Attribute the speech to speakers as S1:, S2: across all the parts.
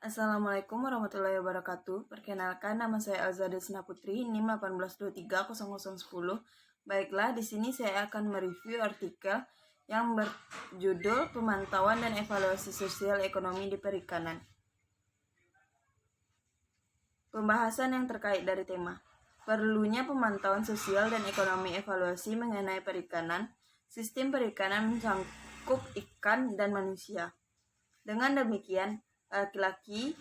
S1: Assalamualaikum warahmatullahi wabarakatuh. Perkenalkan, nama saya Alza Desna Putri, NIM 18230010. Baiklah, di sini saya akan mereview artikel yang berjudul Pemantauan dan Evaluasi Sosial Ekonomi di Perikanan. Pembahasan yang terkait dari tema perlunya pemantauan sosial dan ekonomi evaluasi mengenai perikanan. Sistem perikanan mencakup ikan dan manusia. Dengan demikian, laki-laki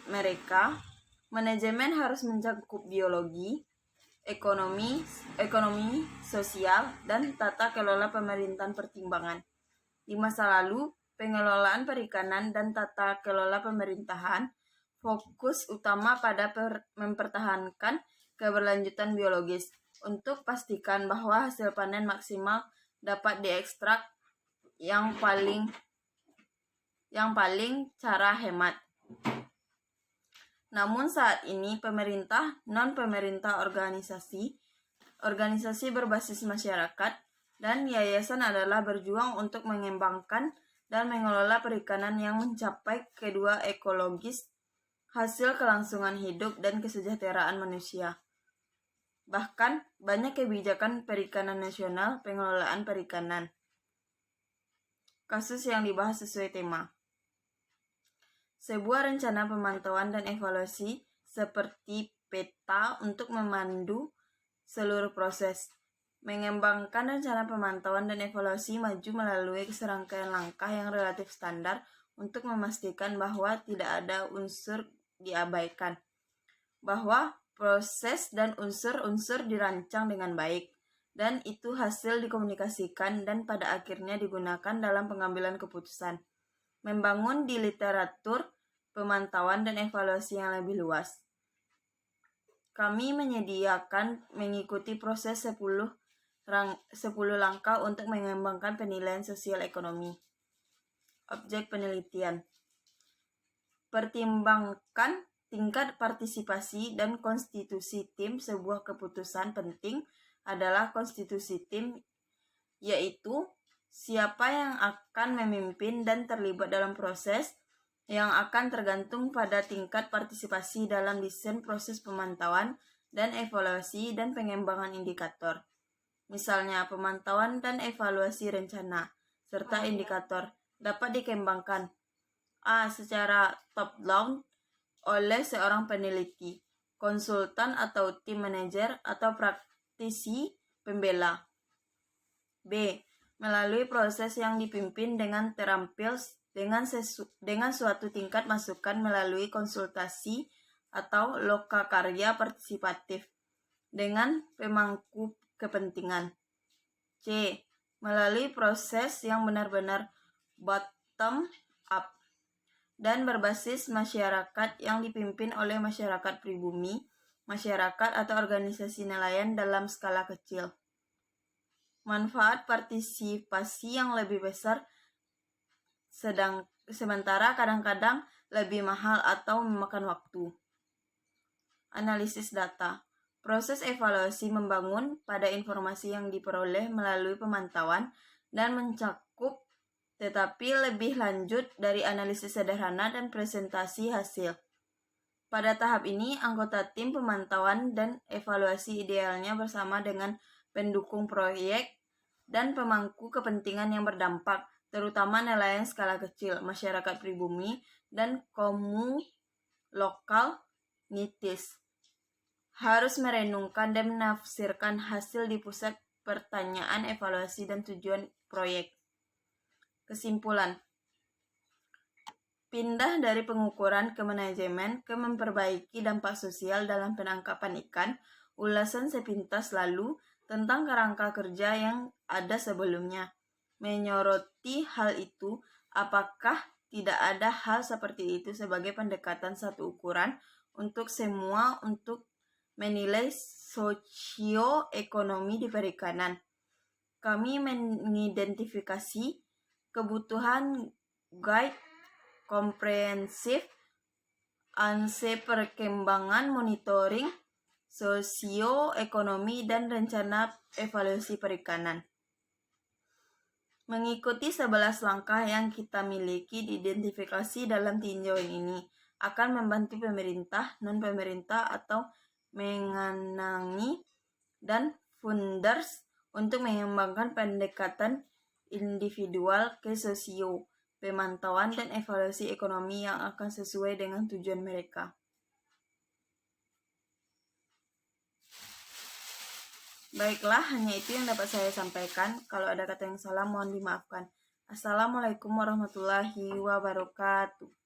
S1: mereka, manajemen harus mencakup biologi, ekonomi, sosial, dan tata kelola pemerintahan pertimbangan. Di masa lalu, pengelolaan perikanan dan tata kelola pemerintahan fokus utama pada mempertahankan keberlanjutan biologis untuk pastikan bahwa hasil panen maksimal dapat diekstrak yang paling cara hemat. Namun saat ini pemerintah, non-pemerintah organisasi berbasis masyarakat, dan yayasan adalah berjuang untuk mengembangkan dan mengelola perikanan yang mencapai kedua ekologis, hasil kelangsungan hidup dan kesejahteraan manusia. Bahkan banyak kebijakan perikanan nasional, pengelolaan perikanan. Kasus yang dibahas sesuai tema. Sebuah rencana pemantauan dan evaluasi seperti peta untuk memandu seluruh proses. Mengembangkan rencana pemantauan dan evaluasi maju melalui serangkaian langkah yang relatif standar untuk memastikan bahwa tidak ada unsur diabaikan, bahwa proses dan unsur-unsur dirancang dengan baik, dan itu hasil dikomunikasikan dan pada akhirnya digunakan dalam pengambilan keputusan. Membangun di literatur pemantauan dan evaluasi yang lebih luas. Kami menyediakan mengikuti proses 10 langkah untuk mengembangkan penilaian sosial ekonomi. Objek penelitian. Pertimbangkan tingkat partisipasi dan konstitusi tim. Sebuah keputusan penting adalah konstitusi tim, yaitu siapa yang akan memimpin dan terlibat dalam proses, yang akan tergantung pada tingkat partisipasi dalam desain proses pemantauan dan evaluasi dan pengembangan indikator. Misalnya, pemantauan dan evaluasi rencana serta indikator dapat dikembangkan secara top-down oleh seorang peneliti, konsultan atau tim manajer atau praktisi pembela. B. Melalui proses yang dipimpin dengan terampil dengan suatu tingkat masukan melalui konsultasi atau lokakarya partisipatif dengan pemangku kepentingan. C. Melalui proses yang benar-benar bottom up dan berbasis masyarakat yang dipimpin oleh masyarakat pribumi, masyarakat atau organisasi nelayan dalam skala kecil. Manfaat partisipasi yang lebih besar sementara kadang-kadang lebih mahal atau memakan waktu. Analisis data. Proses evaluasi membangun pada informasi yang diperoleh melalui pemantauan dan mencakup tetapi lebih lanjut dari analisis sederhana dan presentasi hasil. Pada tahap ini, anggota tim pemantauan dan evaluasi idealnya bersama dengan pendukung proyek dan pemangku kepentingan yang berdampak, terutama nelayan skala kecil, masyarakat pribumi, dan komu lokal nitis, harus merenungkan dan menafsirkan hasil di pusat pertanyaan evaluasi dan tujuan proyek. Kesimpulan. Pindah dari pengukuran ke manajemen ke memperbaiki dampak sosial dalam penangkapan ikan. Ulasan sepintas lalu tentang kerangka kerja yang ada sebelumnya. Menyoroti hal itu, apakah tidak ada hal seperti itu sebagai pendekatan satu ukuran untuk semua untuk menilai sosioekonomi di perikanan. Kami mengidentifikasi kebutuhan guide komprehensif anse perkembangan monitoring sosioekonomi dan rencana evaluasi perikanan. Mengikuti 11 langkah yang kita miliki diidentifikasi dalam tinjauan ini, akan membantu pemerintah, non-pemerintah, atau mengenangi dan funders untuk mengembangkan pendekatan individual ke sosio, pemantauan dan evaluasi ekonomi yang akan sesuai dengan tujuan mereka. Baiklah, hanya itu yang dapat saya sampaikan. Kalau ada kata yang salah, mohon dimaafkan. Assalamualaikum warahmatullahi wabarakatuh.